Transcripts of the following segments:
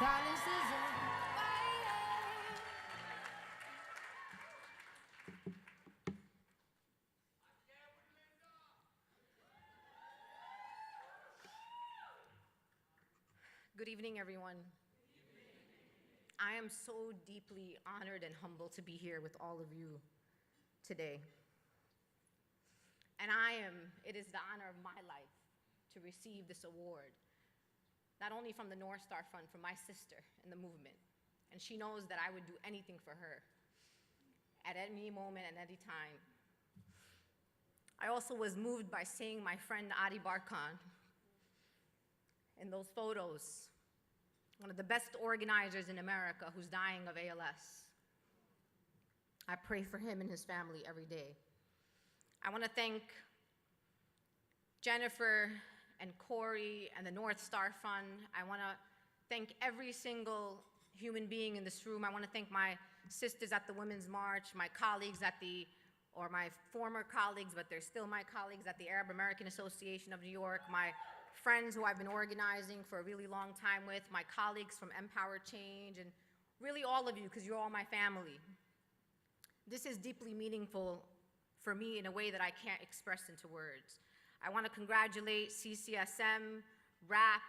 Silence is a fire. Good evening, everyone. I am so deeply honored and humbled to be here with all of you today. And it is the honor of my life to receive this award, not only from the North Star Fund, from my sister in the movement. And she knows that I would do anything for her at any moment and any time. I also was moved by seeing my friend Adi Barkan in those photos, one of the best organizers in America who's dying of ALS. I pray for him and his family every day. I want to thank Jennifer and Corey and the North Star Fund. I want to thank every single human being in this room. I want to thank my sisters at the Women's March, my colleagues or my former colleagues, but they're still my colleagues at the Arab American Association of New York, my friends who I've been organizing for a really long time with, my colleagues from Empower Change, and really all of you, because you're all my family. This is deeply meaningful for me in a way that I can't express into words. I want to congratulate CCSM, RAP,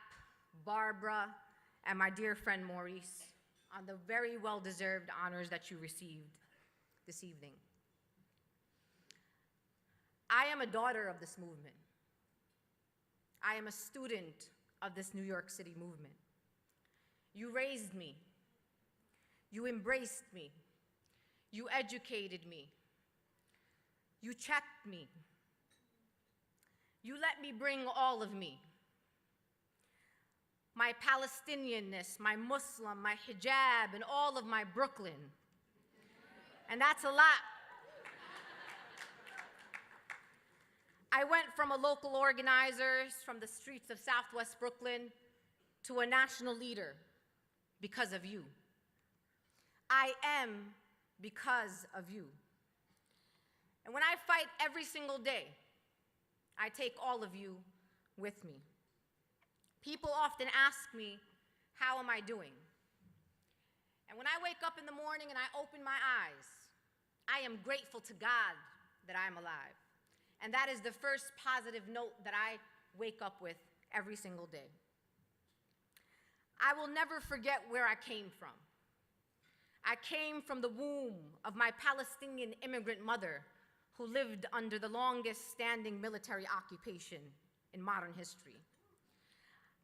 Barbara, and my dear friend Maurice on the very well-deserved honors that you received this evening. I am a daughter of this movement. I am a student of this New York City movement. You raised me. You embraced me. You educated me. You checked me. You let me bring all of me. My Palestinianness, my Muslim, my hijab, and all of my Brooklyn. And that's a lot. I went from a local organizer from the streets of Southwest Brooklyn to a national leader because of you. I am because of you. And when I fight every single day, I take all of you with me. People often ask me, how am I doing? And when I wake up in the morning and I open my eyes, I am grateful to God that I'm alive. And that is the first positive note that I wake up with every single day. I will never forget where I came from. I came from the womb of my Palestinian immigrant mother who lived under the longest standing military occupation in modern history.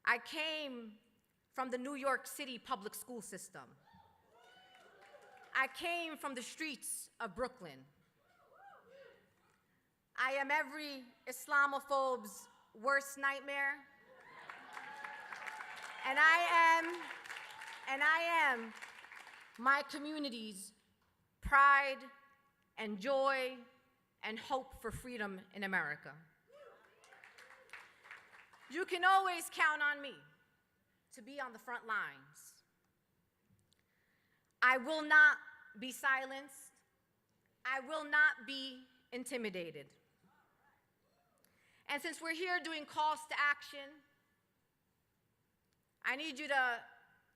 I came from the New York City public school system. I came from the streets of Brooklyn. I am every Islamophobe's worst nightmare. And I am my community's pride and joy and hope for freedom in America. You can always count on me to be on the front lines. I will not be silenced. I will not be intimidated. And since we're here doing calls to action, I need you to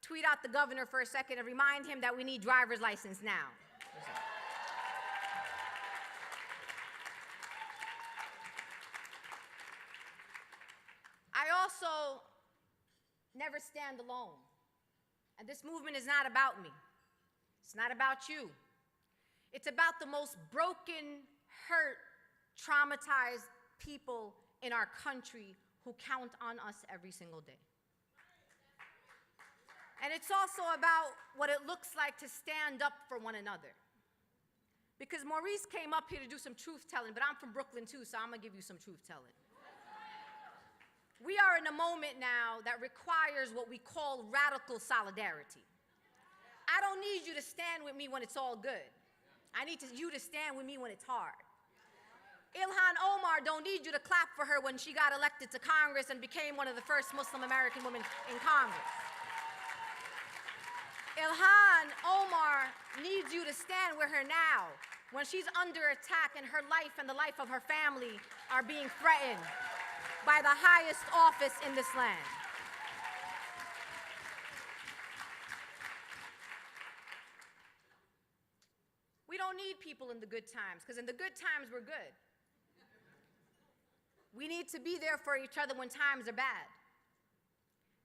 tweet out the governor for a second and remind him that we need driver's license now. I also never stand alone. And this movement is not about me. It's not about you. It's about the most broken, hurt, traumatized people in our country who count on us every single day. And it's also about what it looks like to stand up for one another. Because Maurice came up here to do some truth-telling, but I'm from Brooklyn too, so I'm gonna give you some truth-telling. We are in a moment now that requires what we call radical solidarity. I don't need you to stand with me when it's all good. I need you to stand with me when it's hard. Ilhan Omar don't need you to clap for her when she got elected to Congress and became one of the first Muslim American women in Congress. Ilhan Omar needs you to stand with her now when she's under attack and her life and the life of her family are being threatened by the highest office in this land. need people in the good times, because in the good times, we're good. We need to be there for each other when times are bad.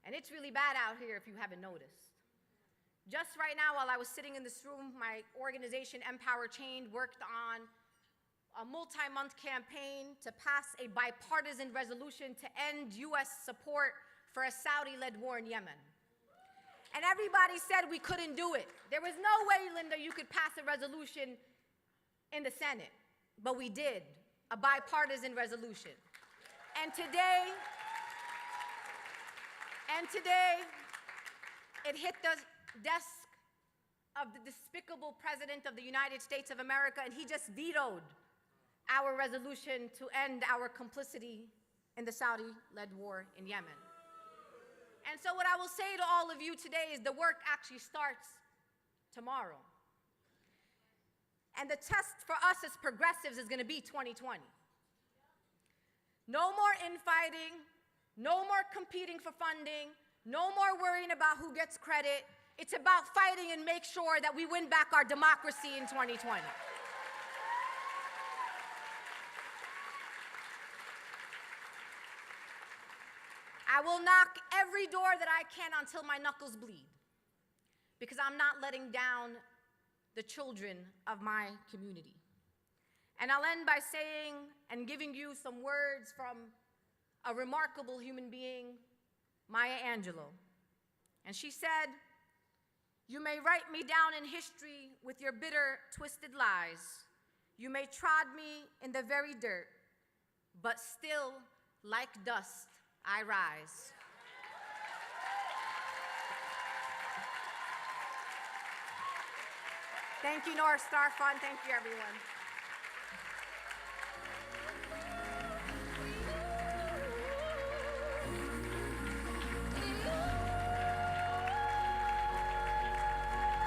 And it's really bad out here if you haven't noticed. Just right now, while I was sitting in this room, my organization, Empower Change, worked on a multi-month campaign to pass a bipartisan resolution to end U.S. support for a Saudi-led war in Yemen. And everybody said we couldn't do it. There was no way, Linda, you could pass a resolution in the Senate. But we did, a bipartisan resolution. And today, it hit the desk of the despicable President of the United States of America, and he just vetoed our resolution to end our complicity in the Saudi-led war in Yemen. And so what I will say to all of you today is the work actually starts tomorrow. And the test for us as progressives is going to be 2020. No more infighting, no more competing for funding, no more worrying about who gets credit. It's about fighting and make sure that we win back our democracy in 2020. I will knock every door that I can until my knuckles bleed, because I'm not letting down the children of my community. And I'll end by saying and giving you some words from a remarkable human being, Maya Angelou. And she said, "You may write me down in history with your bitter, twisted lies. You may trod me in the very dirt, but still, like dust, I rise." Thank you, North Star Fund. Thank you, everyone.